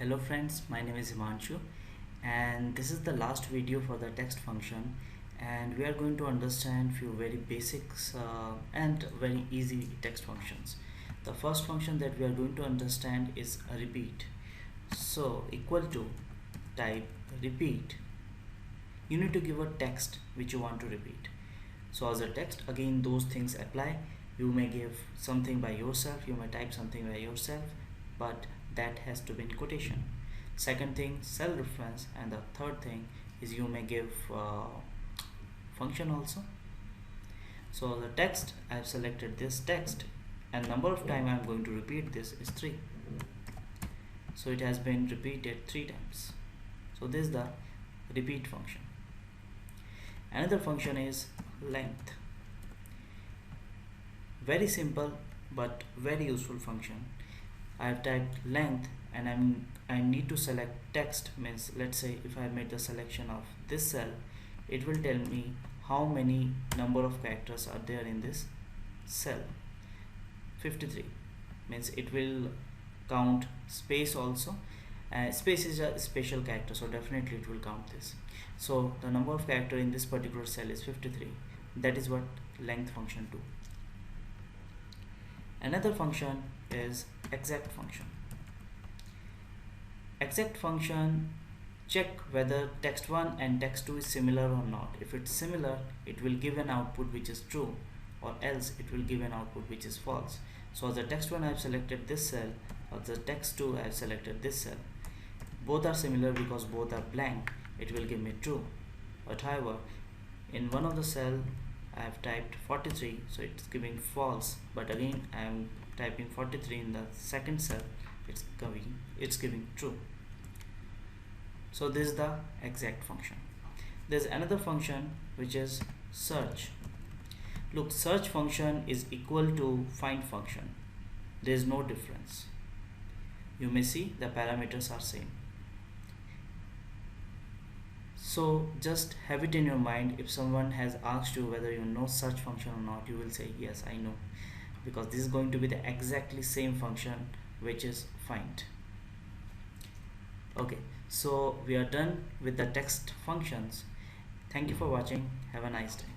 Hello friends, my name is Himanshu and this is the last video for the text function, and we are going to understand few very basics and very easy text functions. The first function that we are going to understand is a repeat. So equal to type repeat, you need to give a text which you want to repeat. So as a text, again those things apply. You may give something by yourself, you may type something by yourself, but that has to be in quotation. Second thing, cell reference, and the third thing is you may give function also. So the text, I have selected this text, and number of time I am going to repeat this is 3. So it has been repeated 3 times. So this is the repeat function. Another function is length. Very simple but very useful function. I have typed length and I need to select text, means let's say if I made the selection of this cell, it will tell me how many number of characters are there in this cell. 53 means it will count space also. Space is a special character, so definitely it will count this. So the number of character in this particular cell is 53. That is what length function do. Another function is exact function. Exact function check whether text 1 and text 2 is similar or not. If it's similar, it will give an output which is true, or else it will give an output which is false. So as the text 1 I have selected this cell, or the text 2 I have selected this cell. Both are similar because both are blank, it will give me true. But however, in one of the cell I have typed 43, so it's giving false, but again I am typing 43 in the second cell, it's giving true. So this is the exact function. There's another function which is search. Look, search function is equal to find function. There is no difference. You may see the parameters are same. So just have it in your mind. If someone has asked you whether you know search function or not, you will say yes, I know, because this is going to be the exactly same function which is find. Okay, so we are done with the text functions. Thank you for watching. Have a nice day.